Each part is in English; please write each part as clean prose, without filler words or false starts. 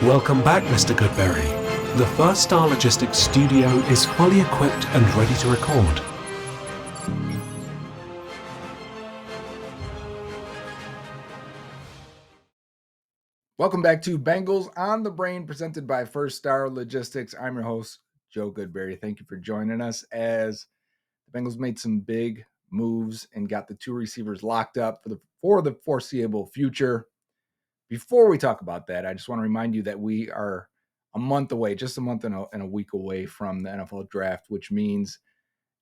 Welcome back, Mr. Goodberry. The First Star Logistics studio is fully equipped and ready to record. Welcome back to Bengals on the Brain, presented by First Star Logistics. I'm your host, Joe Goodberry. Thank you for joining us as the Bengals made some big moves and got the two receivers locked up for the foreseeable future. Before we talk about that, I just want to remind you that we are a month away, just a month and a week away from the NFL draft, which means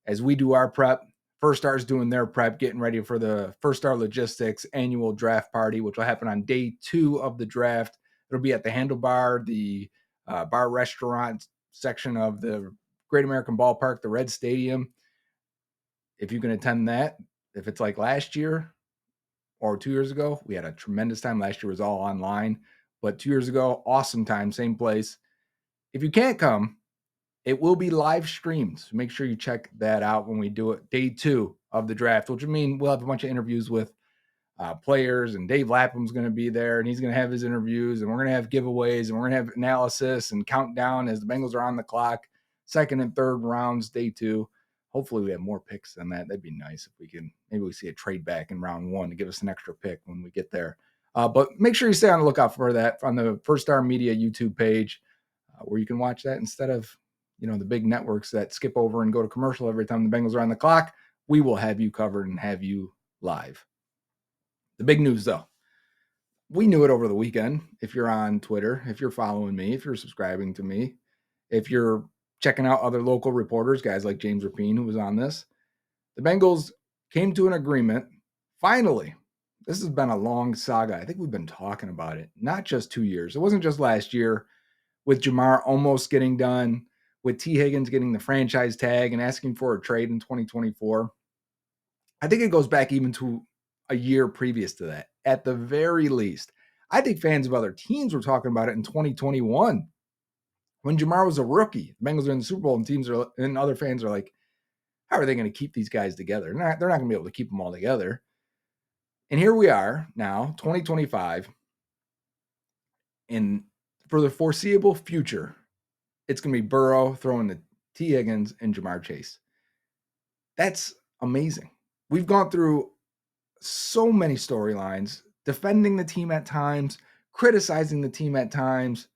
as we do our prep, First Star is doing their prep, getting ready for the First Star Logistics annual draft party, which will happen on day 2 of the draft. It'll be at the Handlebar, the bar restaurant section of the Great American Ballpark, the Red Stadium. If you can attend that, if it's like last year or 2 years ago, we had a tremendous time. Last year was all online, but 2 years ago, awesome time, same place. If you can't come, it will be live streamed. So make sure you check that out when we do it. Day 2 of the draft, which will mean we'll have a bunch of interviews with players, and Dave Lapham's going to be there, and he's going to have his interviews, and we're going to have giveaways, and we're going to have analysis and countdown as the Bengals are on the clock, second and third rounds, day 2. Hopefully we have more picks than that. That'd be nice if we can. Maybe we see a trade back in round 1 to give us an extra pick when we get there. But make sure you stay on the lookout for that on the First Star Media YouTube page, where you can watch that instead of the big networks that skip over and go to commercial every time the Bengals are on the clock. We will have you covered and have you live. The big news, though, we knew it over the weekend. If you're on Twitter, if you're following me, if you're subscribing to me, if you're checking out other local reporters, guys like James Rapine, who was on this, the Bengals came to an agreement. Finally, this has been a long saga. I think we've been talking about it, not just 2 years. It wasn't just last year with Jamar almost getting done, with Tee Higgins getting the franchise tag and asking for a trade in 2024. I think it goes back even to a year previous to that, at the very least. I think fans of other teams were talking about it in 2021 when Jamar was a rookie. The Bengals are in the Super Bowl, and other fans are like, how are they going to keep these guys together? They're not going to be able to keep them all together. And here we are now, 2025, and for the foreseeable future, it's going to be Burrow throwing to Tee Higgins and Jamar Chase. That's amazing. We've gone through so many storylines, defending the team at times, criticizing the team at times,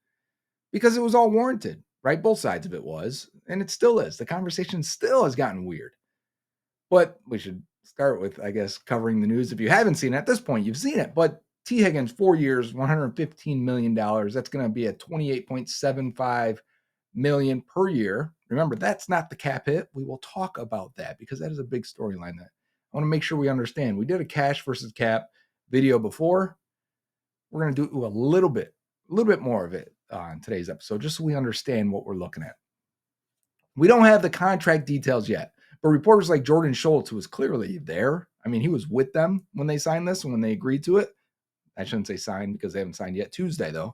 because it was all warranted, right? Both sides of it was, and it still is. The conversation still has gotten weird. But we should start with, I guess, covering the news. If you haven't seen it at this point, you've seen it. But Tee Higgins, 4 years, $115 million. That's going to be a $28.75 million per year. Remember, that's not the cap hit. We will talk about that because that is a big storyline that I want to make sure we understand. We did a cash versus cap video before. We're going to do a little bit more of it on today's episode, just so we understand what we're looking at. We don't have the contract details yet, but reporters like Jordan Schultz, who was clearly there, I mean, he was with them when they signed this and when they agreed to it. I shouldn't say signed because they haven't signed yet. Tuesday, though,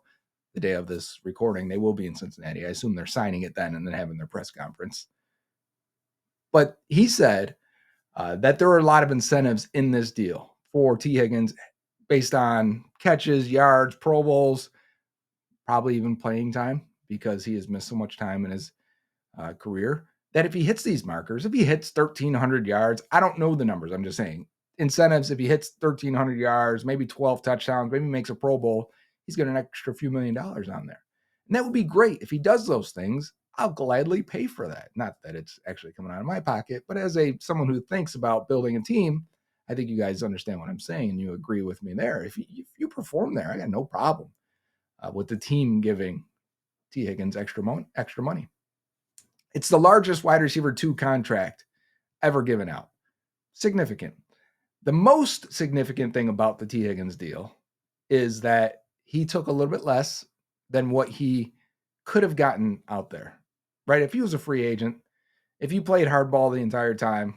the day of this recording, they will be in Cincinnati. I assume they're signing it then and then having their press conference. But he said that there are a lot of incentives in this deal for Tee Higgins based on catches, yards, Pro Bowls, probably even playing time because he has missed so much time in his career, that if he hits these markers, if he hits 1,300 yards, I don't know the numbers, I'm just saying, incentives, if he hits 1,300 yards, maybe 12 touchdowns, maybe makes a Pro Bowl, he's got an extra few $1 million on there. And that would be great. If he does those things, I'll gladly pay for that. Not that it's actually coming out of my pocket, but as someone who thinks about building a team, I think you guys understand what I'm saying and you agree with me there. If you perform there, I got no problem with the team giving Tee Higgins extra money. It's the largest wide receiver 2 contract ever given out. Significant. The most significant thing about the Tee Higgins deal is that he took a little bit less than what he could have gotten out there, right? If he was a free agent, if you played hardball the entire time,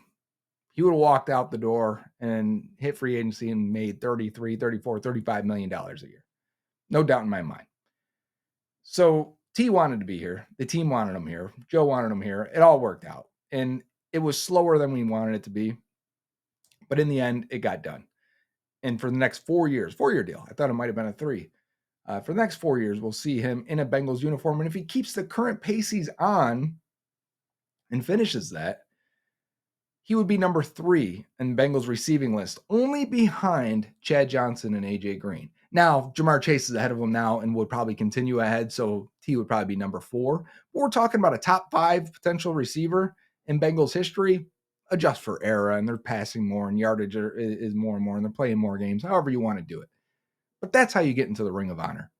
he would have walked out the door and hit free agency and made $33, $34, $35 million a year. No doubt in my mind. So T wanted to be here. The team wanted him here. Joe wanted him here. It all worked out. And it was slower than we wanted it to be. But in the end, it got done. And for the next 4 years, 4-year deal, I thought it might have been a 3. For the next 4 years, we'll see him in a Bengals uniform. And if he keeps the current pace he's on and finishes that, he would be number 3 in Bengals receiving list, only behind Chad Johnson and AJ Green. Now, Jamar Chase is ahead of him now and would probably continue ahead, so T would probably be number 4. But we're talking about a top 5 potential receiver in Bengals history. Adjust for era, and they're passing more, and yardage is more and more, and they're playing more games, however you want to do it. But that's how you get into the Ring of Honor.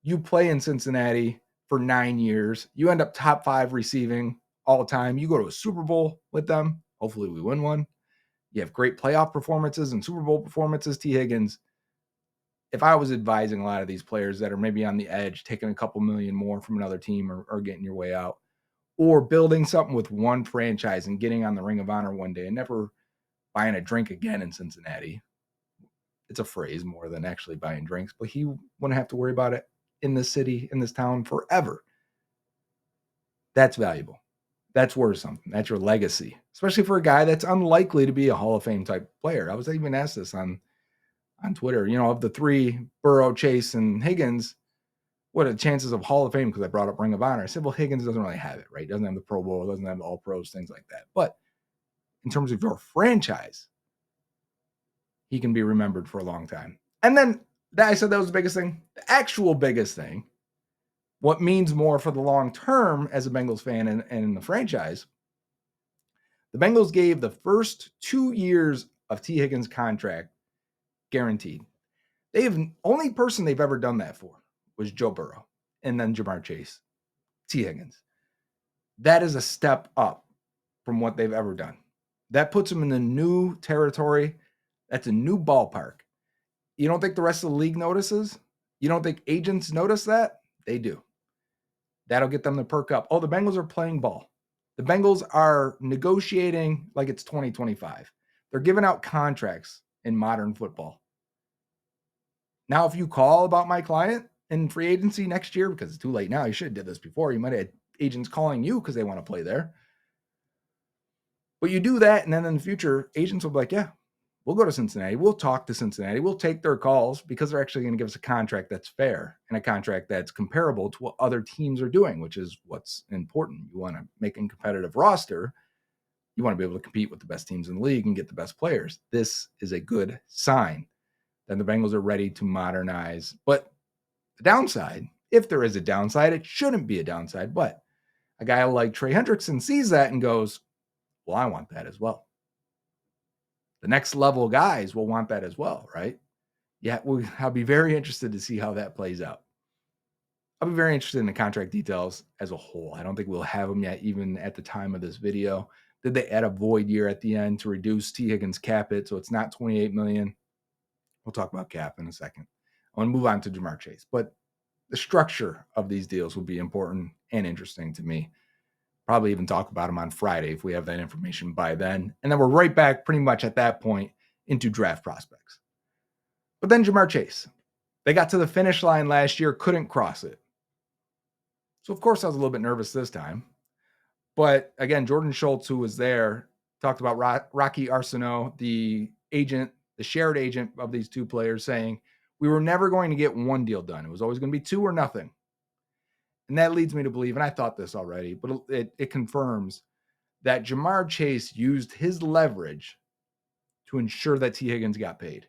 You play in Cincinnati for 9 years. You end up top 5 receiving all time. You go to a Super Bowl with them. Hopefully we win one. You have great playoff performances and Super Bowl performances. T. Higgins, if I was advising a lot of these players that are maybe on the edge, taking a couple million more from another team or getting your way out, or building something with one franchise and getting on the Ring of Honor one day and never buying a drink again in Cincinnati. It's a phrase more than actually buying drinks, but he wouldn't have to worry about it in this city, in this town forever. That's valuable. That's worth something. That's your legacy, especially for a guy that's unlikely to be a Hall of Fame type player. I was even asked this on Twitter, of the 3, Burrow, Chase, and Higgins, what are the chances of Hall of Fame? Because I brought up Ring of Honor. I said, well, Higgins doesn't really have it, right? Doesn't have the Pro Bowl, doesn't have all pros, things like that. But in terms of your franchise, he can be remembered for a long time. And then I said that was the biggest thing. The actual biggest thing, what means more for the long term as a Bengals fan and in the franchise, the Bengals gave the first 2 years of T. Higgins' contract guaranteed. Only person they've ever done that for was Joe Burrow and then Jamar Chase, T. Higgins. That is a step up from what they've ever done. That puts them in the new territory. That's a new ballpark. You don't think the rest of the league notices? You don't think agents notice that? They do. That'll get them to perk up. Oh, the Bengals are playing ball. The Bengals are negotiating like it's 2025. They're giving out contracts in modern football. Now, if you call about my client in free agency next year, because it's too late now, you should have did this before. You might have had agents calling you because they want to play there. But you do that, and then in the future, agents will be like, yeah, we'll go to Cincinnati. We'll talk to Cincinnati. We'll take their calls because they're actually going to give us a contract that's fair and a contract that's comparable to what other teams are doing, which is what's important. You want to make a competitive roster. You want to be able to compete with the best teams in the league and get the best players. This is a good sign that the Bengals are ready to modernize. But the downside, if there is a downside, it shouldn't be a downside. But a guy like Trey Hendrickson sees that and goes, well, I want that as well. The next level guys will want that as well, right? Yeah, I'll be very interested to see how that plays out. I'll be very interested in the contract details as a whole. I don't think we'll have them yet, even at the time of this video. Did they add a void year at the end to reduce T. Higgins' cap hit so it's not $28 million? We'll talk about cap in a second. I want to move on to Jamar Chase, but the structure of these deals will be important and interesting to me. Probably even talk about them on Friday if we have that information by then. And then we're right back pretty much at that point into draft prospects. But then Jamar Chase. They got to the finish line last year, couldn't cross it. So, of course, I was a little bit nervous this time. But again, Jordan Schultz, who was there, talked about Rocky Arsenault, the agent, the shared agent of these two players, saying, we were never going to get one deal done. It was always going to be 2 or nothing. And that leads me to believe, and I thought this already, but it confirms that Jamar Chase used his leverage to ensure that T. Higgins got paid,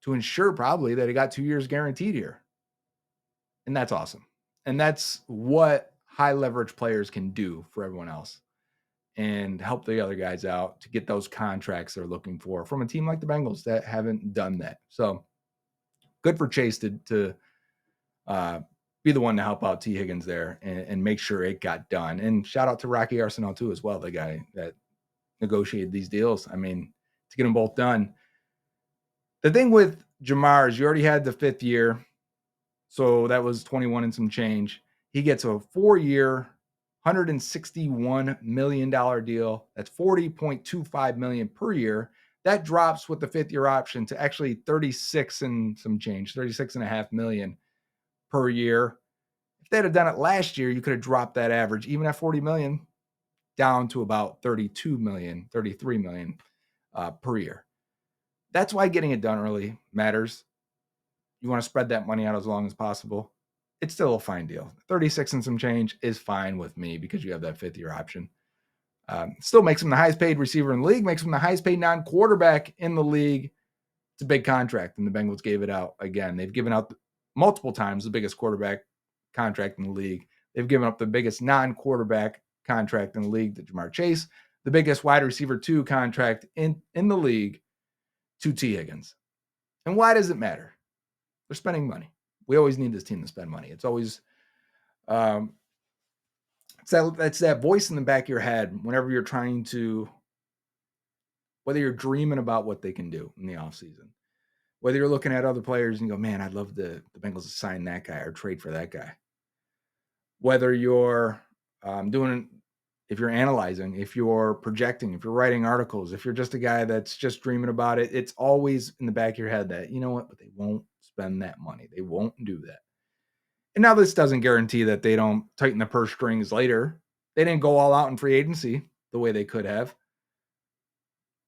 to ensure probably that he got 2 years guaranteed here. And that's awesome. And that's what high leverage players can do for everyone else and help the other guys out to get those contracts they're looking for from a team like the Bengals that haven't done that. So good for Chase to be the one to help out T. Higgins there and make sure it got done. And shout out to Rocky Arsenault too, as well, the guy that negotiated these deals. I mean, to get them both done. The thing with Jamar is you already had the 5th year. So that was 21 and some change. He gets a 4-year, $161 million deal. That's $40.25 million per year. That drops with the 5th year option to actually 36 and some change, 36.5 million per year. If they'd have done it last year, you could have dropped that average, even at 40 million, down to about 32 million, 33 million per year. That's why getting it done early matters. you want to spread that money out as long as possible, it's still a fine deal. 36 and some change is fine with me because you have that 5th-year option. Still makes him the highest paid receiver in the league, makes him the highest paid non-quarterback in the league. It's a big contract, and the Bengals gave it out again. They've given out multiple times the biggest quarterback contract in the league. They've given up the biggest non-quarterback contract in the league to Jamar Chase, the biggest wide receiver 2 contract in the league to Tee Higgins. And why does it matter? They're spending money. We always need this team to spend money. It's always it's that voice in the back of your head whenever you're trying to, whether you're dreaming about what they can do in the offseason, whether you're looking at other players and you go, man, I'd love the Bengals to sign that guy or trade for that guy. Whether you're if you're analyzing, if you're projecting, if you're writing articles, if you're just a guy that's just dreaming about it, it's always in the back of your head that, you know what, but they won't spend that money. They won't do that. And now this doesn't guarantee that they don't tighten the purse strings later. They didn't go all out in free agency the way they could have.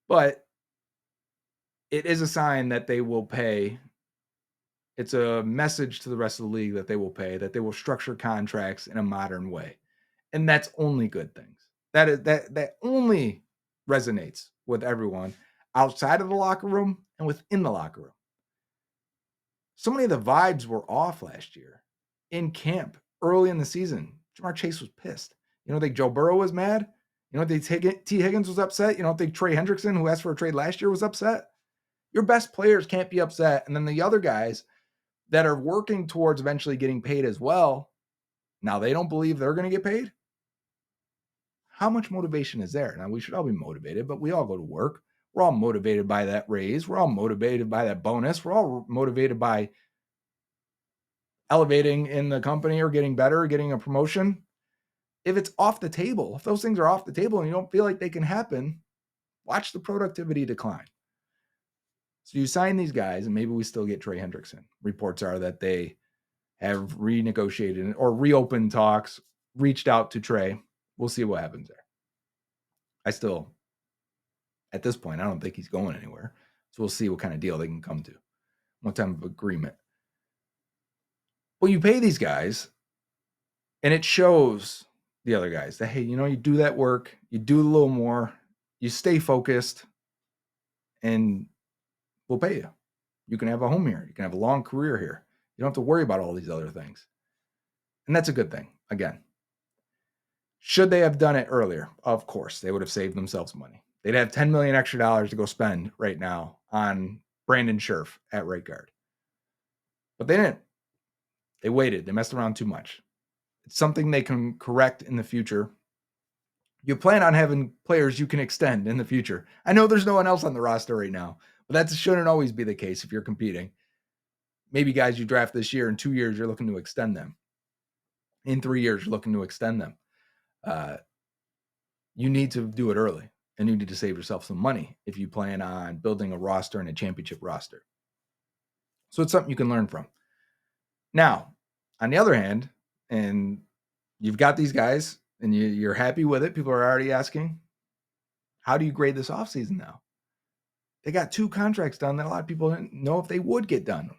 But it is a sign that they will pay. It's a message to the rest of the league that they will pay, that they will structure contracts in a modern way. And that's only good things. That only resonates with everyone outside of the locker room and within the locker room. So many of the vibes were off last year in camp early in the season. Jamar Chase was pissed. You don't think Joe Burrow was mad? You don't think Tee Higgins was upset? You don't think Trey Hendrickson, who asked for a trade last year, was upset? Your best players can't be upset. And then the other guys that are working towards eventually getting paid as well, now they don't believe they're going to get paid? How much motivation is there? Now, we should all be motivated, but we all go to work. We're all motivated by that raise. We're all motivated by that bonus. We're all motivated by elevating in the company or getting better, or getting a promotion. If it's off the table, if those things are off the table and you don't feel like they can happen, watch the productivity decline. So you sign these guys, and maybe we still get Trey Hendrickson. Reports are that they have renegotiated or reopened talks, reached out to Trey. We'll see what happens there. At this point, I don't think he's going anywhere. So we'll see what kind of deal they can come to, what type of agreement. Well, you pay these guys, and it shows the other guys that, hey, you do that work, you do a little more, you stay focused, and we'll pay you. You can have a home here. You can have a long career here. You don't have to worry about all these other things. And that's a good thing. Again, should they have done it earlier? Of course, they would have saved themselves money. They'd have $10 million extra to go spend right now on Brandon Scherf at right guard. But they didn't. They waited. They messed around too much. It's something they can correct in the future. You plan on having players you can extend in the future. I know there's no one else on the roster right now, but that shouldn't always be the case if you're competing. Maybe guys you draft this year, in 2 years, you're looking to extend them. In 3 years, you're looking to extend them. You need to do it early, and you need to save yourself some money if you plan on building a roster and a championship roster. So it's something you can learn from. Now, on the other hand, and you've got these guys, and you're happy with it. People are already asking, how do you grade this offseason now? They got 2 contracts done that a lot of people didn't know if they would get done.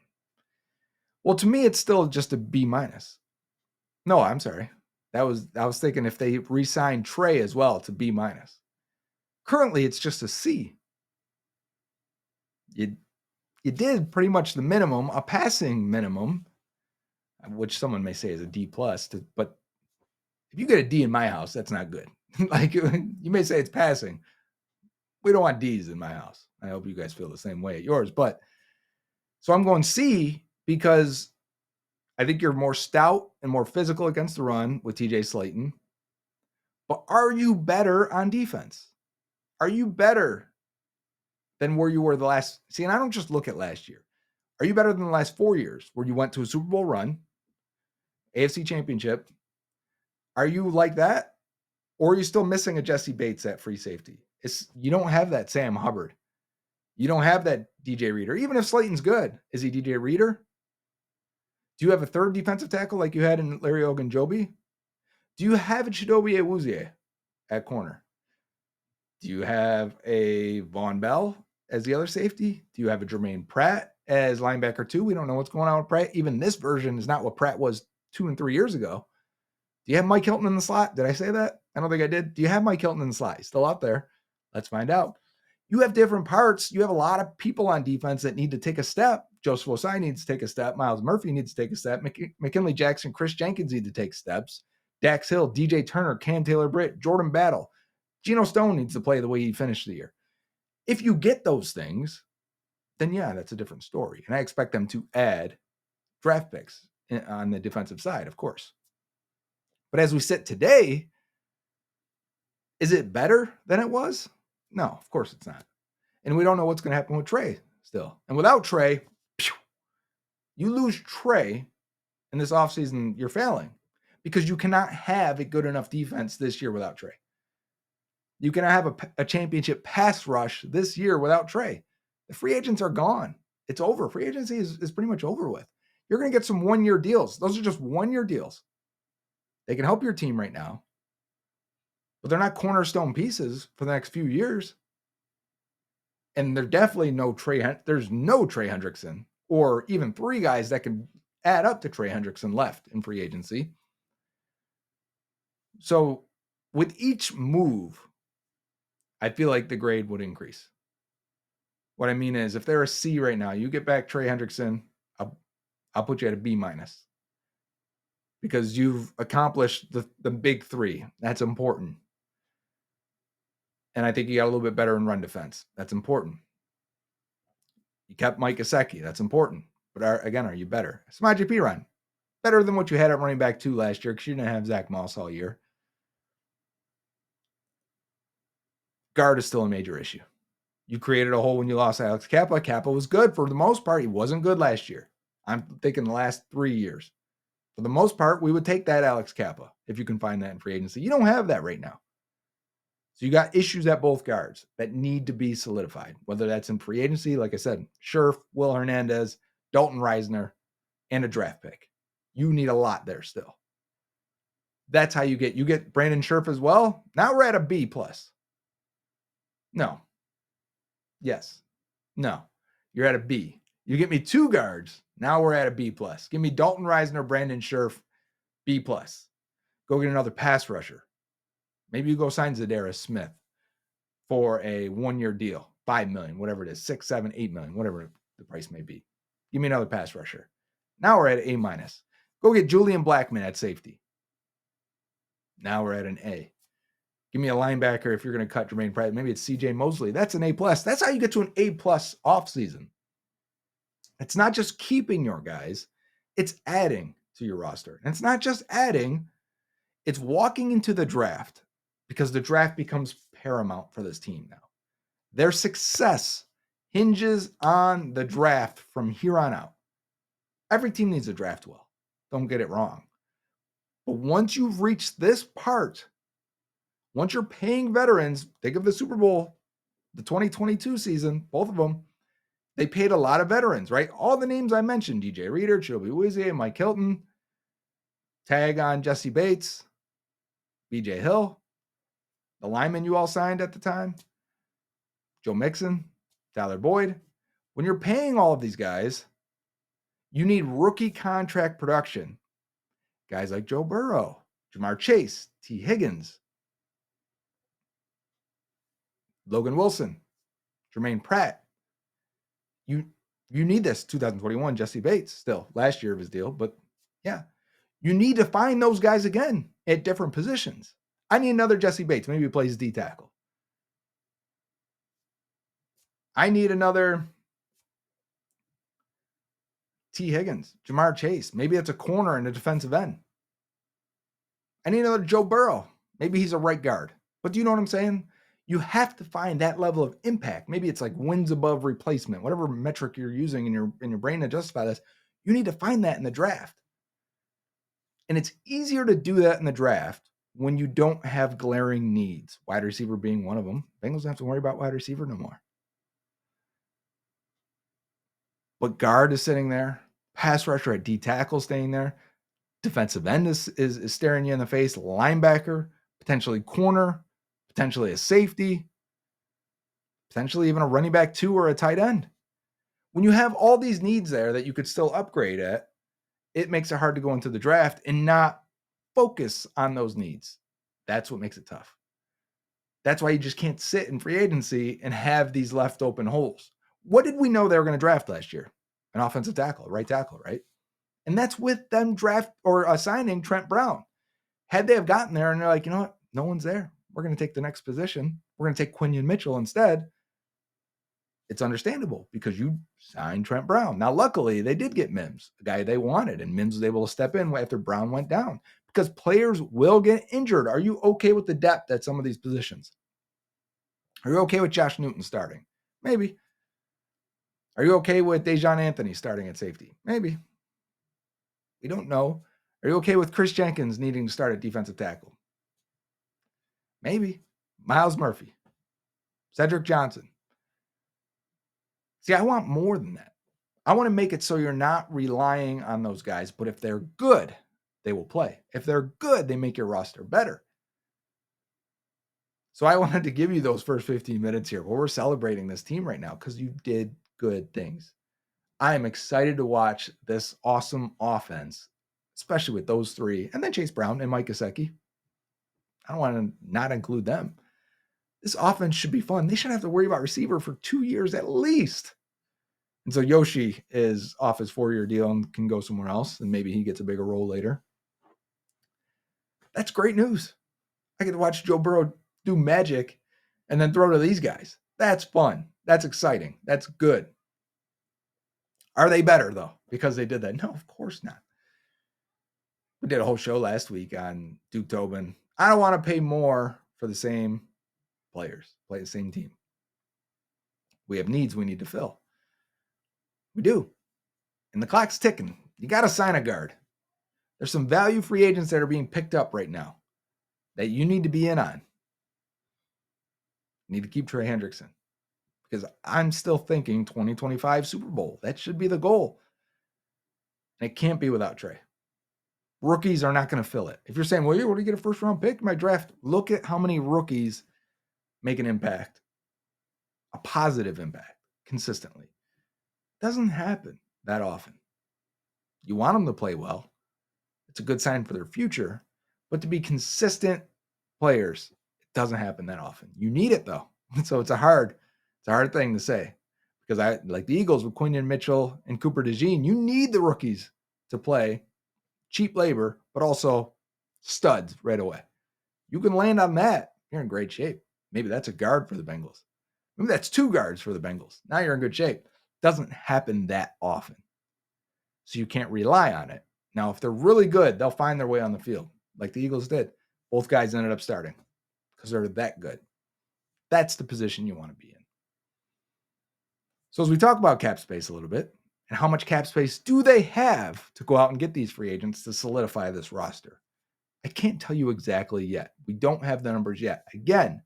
Well, to me, it's still just a B-. No, I'm sorry. I was thinking if they re-signed Trey as well to B-. Currently, it's just a C. You did pretty much the minimum, a passing minimum, which someone may say is a D+, but if you get a D in my house, that's not good. Like, you may say it's passing. We don't want D's in my house. I hope you guys feel the same way at yours. But so I'm going C because I think you're more stout and more physical against the run with TJ Slayton. But are you better on defense? Are you better than where you were the last? See, and I don't just look at last year. Are you better than the last 4 years where you went to a Super Bowl run, AFC Championship? Are you like that? Or are you still missing a Jesse Bates at free safety? You don't have that Sam Hubbard. You don't have that DJ Reader. Even if Slayton's good, is he DJ Reader? Do you have a third defensive tackle like you had in Larry Ogunjobi? Do you have a Chidobe Awuzie at corner? Do you have a Von Bell as the other safety? Do you have a Jermaine Pratt as linebacker 2. We don't know what's going on with Pratt. Even this version is not what Pratt was 2 and 3 years ago. Do you have Mike Hilton in the slot? Did I say that? I don't think I did. Do you have Mike Hilton in the slot? He's still out there. Let's find out. You have different parts. You have a lot of people on defense that need to take a step. Joseph Osai needs to take a step. Miles Murphy needs to take a step. McKinley Jackson, Chris Jenkins need to take steps. Dax Hill, DJ Turner, Cam Taylor-Britt, Jordan Battle. Geno Stone needs to play the way he finished the year. If you get those things, then yeah, that's a different story. And I expect them to add draft picks on the defensive side, of course. But as we sit today, is it better than it was? No, of course it's not. And we don't know what's going to happen with Trey still. And without Trey, you lose Trey in this offseason, you're failing because you cannot have a good enough defense this year without Trey. You cannot have a championship pass rush this year without Trey. The free agents are gone. It's over. Free agency is pretty much over with. You're going to get some one-year deals. Those are just one-year deals. They can help your team right now, but they're not cornerstone pieces for the next few years. And there's definitely there's no Trey Hendrickson or even 3 guys that can add up to Trey Hendrickson left in free agency. So with each move, I feel like the grade would increase. What I mean is if they're a C right now, you get back Trey Hendrickson, I'll put you at a B-, because you've accomplished the big 3. That's important. And I think you got a little bit better in run defense. That's important. You kept Mike Gesicki. That's important. But are you better? Samaje Perine, better than what you had at running back 2 last year because you didn't have Zach Moss all year. Guard is still a major issue. You created a hole when you lost Alex Kappa. Kappa was good for the most part. He wasn't good last year. I'm thinking the last 3 years. For the most part, we would take that Alex Kappa if you can find that in free agency. You don't have that right now. So you got issues at both guards that need to be solidified, whether that's in free agency, like I said, Scherf, Will Hernandez, Dalton Reisner, and a draft pick. You need a lot there still. That's how you get Brandon Scherf as well. Now we're at a B+. No. Yes. No. You're at a B. You get me 2 guards. Now we're at a B+. Give me Dalton Reisner, Brandon Scherf, B+. Go get another pass rusher. Maybe you go sign Zadarius Smith for a 1-year deal, $5 million, whatever it is, 6, 7, 8 million, whatever the price may be. Give me another pass rusher. Now we're at A-. Go get Julian Blackmon at safety. Now we're at an A. Give me a linebacker if you're going to cut Jermaine Pratt. Maybe it's CJ Mosley. That's an A+. That's how you get to an A+ offseason. It's not just keeping your guys. It's adding to your roster. And it's not just adding. It's walking into the draft because the draft becomes paramount for this team now. Their success hinges on the draft from here on out. Every team needs a draft well. Don't get it wrong. But once you've reached this part, once you're paying veterans, think of the Super Bowl, the 2022 season, both of them, they paid a lot of veterans, right? All the names I mentioned, DJ Reader, Chidobe Awuzie, Mike Hilton, tag on Jesse Bates, BJ Hill, the linemen you all signed at the time, Joe Mixon, Tyler Boyd. When you're paying all of these guys, you need rookie contract production. Guys like Joe Burrow, Jamar Chase, Tee Higgins, Logan Wilson, Jermaine Pratt. You need this 2021 Jesse Bates still, last year of his deal, but yeah. You need to find those guys again at different positions. I need another Jesse Bates. Maybe he plays D tackle. I need another Tee Higgins, Jamar Chase. Maybe it's a corner and a defensive end. I need another Joe Burrow. Maybe he's a right guard. But do you know what I'm saying? You have to find that level of impact. Maybe it's like wins above replacement, whatever metric you're using in your brain to justify this. You need to find that in the draft. And it's easier to do that in the draft when you don't have glaring needs, wide receiver being one of them. Bengals don't have to worry about wide receiver no more. But guard is sitting there. Pass rusher at D tackle staying there. Defensive end is staring you in the face. Linebacker, potentially corner, potentially a safety, potentially even a running back 2 or a tight end. When you have all these needs there that you could still upgrade at, it makes it hard to go into the draft and not focus on those needs. That's what makes it tough. That's why you just can't sit in free agency and have these left open holes. What did we know they were going to draft last year? An offensive tackle, right tackle, right? And that's with them draft or assigning Trent Brown. Had they have gotten there and they're like, you know what? No one's there. We're going to take the next position. We're going to take Quinion Mitchell instead. It's understandable because you signed Trent Brown. Now, luckily, they did get Mims, a guy they wanted, and Mims was able to step in after Brown went down because players will get injured. Are you okay with the depth at some of these positions? Are you okay with Josh Newton starting? Maybe. Are you okay with Dejon Anthony starting at safety? Maybe. We don't know. Are you okay with Chris Jenkins needing to start at defensive tackle? Maybe. Miles Murphy, Cedric Johnson. See, I want more than that. I want to make it so you're not relying on those guys, but if they're good, they will play. If they're good, they make your roster better. So I wanted to give you those first 15 minutes here where we're celebrating this team right now because you did good things. I am excited to watch this awesome offense, especially with those three, and then Chase Brown and Mike Gesicki. I don't want to not include them. This offense should be fun. They shouldn't have to worry about receiver for 2 years at least. And so Yoshi is off his 4-year deal and can go somewhere else, and maybe he gets a bigger role later. That's great news. I get to watch Joe Burrow do magic and then throw to these guys. That's fun. That's exciting. That's good. Are they better, though, because they did that? No, of course not. We did a whole show last week on Duke Tobin. I don't want to pay more for the same players, play the same team. We have needs we need to fill. We do. And the clock's ticking. You got to sign a guard. There's some value free agents that are being picked up right now that you need to be in on. You need to keep Trey Hendrickson because I'm still thinking 2025 Super Bowl. That should be the goal. And it can't be without Trey. Rookies are not going to fill it. If you're saying, well, you want to get a first round pick in my draft, look at how many rookies make an impact, a positive impact consistently. It doesn't happen that often. You want them to play well. It's a good sign for their future, but to be consistent players, it doesn't happen that often. You need it though. So it's a hard thing to say because I like the Eagles with Quinion Mitchell and Cooper DeJean. You need the rookies to play cheap labor, but also studs right away. You can land on that. You're in great shape. Maybe that's a guard for the Bengals. Maybe that's 2 guards for the Bengals. Now you're in good shape. Doesn't happen that often. So you can't rely on it. Now, if they're really good, they'll find their way on the field like the Eagles did. Both guys ended up starting because they're that good. That's the position you want to be in. So as we talk about cap space a little bit, and how much cap space do they have to go out and get these free agents to solidify this roster? I can't tell you exactly yet. We don't have the numbers yet. Again,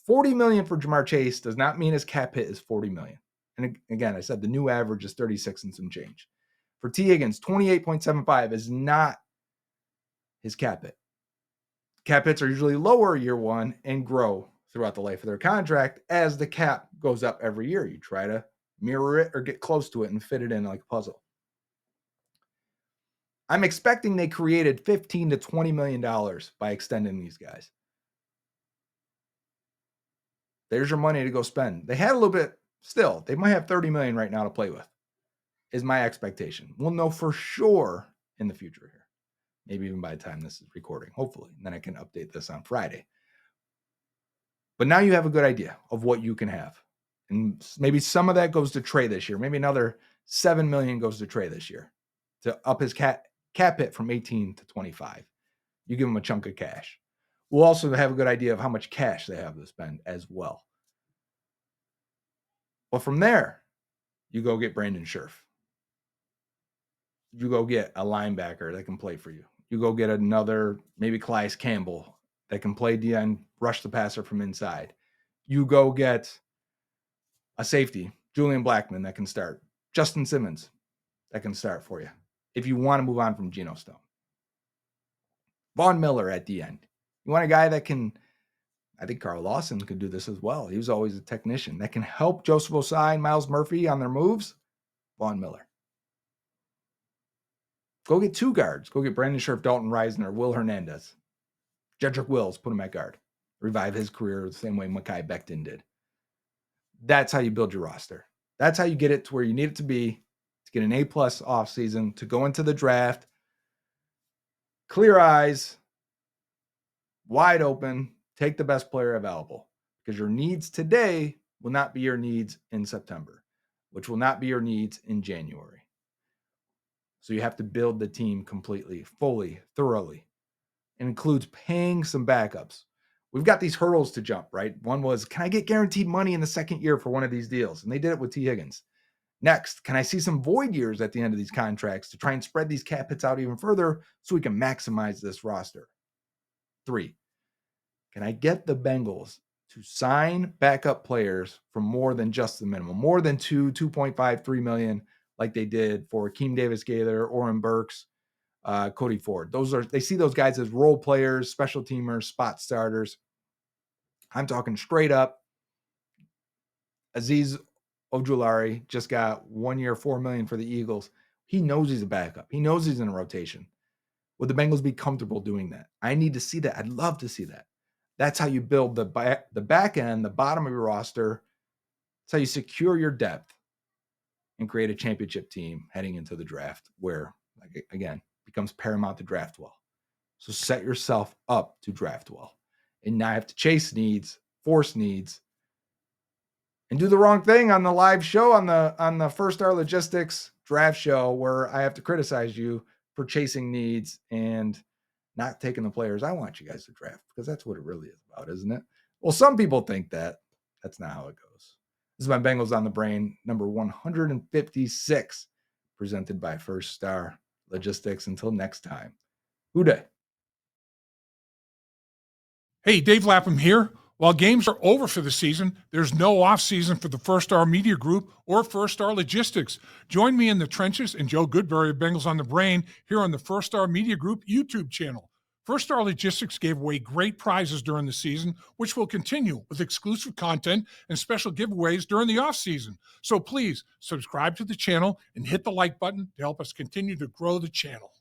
$40 million for Jamar Chase does not mean his cap hit is $40 million. And again, I said the new average is 36 and some change. For Tee Higgins, 28.75 is not his cap hit. Cap hits are usually lower year one and grow throughout the life of their contract as the cap goes up every year. You try to mirror it or get close to it and fit it in like a puzzle. I'm expecting they created $15 to $20 million by extending these guys. There's your money to go spend. They had a little bit still. They might have $30 million right now to play with, is my expectation. We'll know for sure in the future here. Maybe even by the time this is recording, hopefully. And then I can update this on Friday. But now you have a good idea of what you can have. And maybe some of that goes to Trey this year. Maybe another $7 million goes to Trey this year to up his cap hit from 18 to 25. You give him a chunk of cash. We'll also have a good idea of how much cash they have to spend as well. But from there, you go get Brandon Scherf. You go get a linebacker that can play for you. You go get another, maybe Calais Campbell that can play D and rush the passer from inside. You go get a safety, Julian Blackmon, that can start. Justin Simmons that can start for you if you want to move on from Geno Stone. Von Miller at the end. You want a guy that can, I think Carl Lawson could do this as well. He was always a technician that can help Joseph Ossai and Miles Murphy on their moves. Vaughn Miller. Go get 2 guards. Go get Brandon Scherf, Dalton Reisner, Will Hernandez. Jedrick Wills, put him at guard. Revive his career the same way Mekhi Becton did. That's how you build your roster. That's how you get it to where you need it to be, to get an A+ offseason, to go into the draft. Clear eyes, wide open, take the best player available. Because your needs today will not be your needs in September, which will not be your needs in January. So you have to build the team completely, fully, thoroughly. It includes paying some backups. We've got these hurdles to jump, right? One was, can I get guaranteed money in the second year for one of these deals? And they did it with Tee Higgins. Next, can I see some void years at the end of these contracts to try and spread these cap hits out even further so we can maximize this roster? 3, can I get the Bengals to sign backup players for more than just the minimum, more than 2.5, 3 million, like they did for Akeem Davis-Gaither, Oren Burks, Cody Ford. They see those guys as role players, special teamers, spot starters. I'm talking straight up. Azeez Ojulari just got 1 year, $4 million for the Eagles. He knows he's a backup. He knows he's in a rotation. Would the Bengals be comfortable doing that? I need to see that. I'd love to see that. That's how you build the back end, the bottom of your roster. That's how you secure your depth and create a championship team heading into the draft where, again, becomes paramount to draft well. So set yourself up to draft well. And now I have to chase needs, force needs, and do the wrong thing on the live show on the First Star Logistics draft show where I have to criticize you for chasing needs and not taking the players I want you guys to draft, because that's what it really is about, isn't it? Well, some people think that. That's not how it goes. This is my Bengals on the Brain, number 156, presented by First Star Logistics. Until next time, Who Dey? Hey, Dave Lapham here. While games are over for the season, there's no off-season for the First Star Media Group or First Star Logistics. Join me in the trenches and Joe Goodberry of Bengals on the Brain here on the First Star Media Group YouTube channel. First Star Logistics gave away great prizes during the season, which will continue with exclusive content and special giveaways during the off-season. So please subscribe to the channel and hit the like button to help us continue to grow the channel.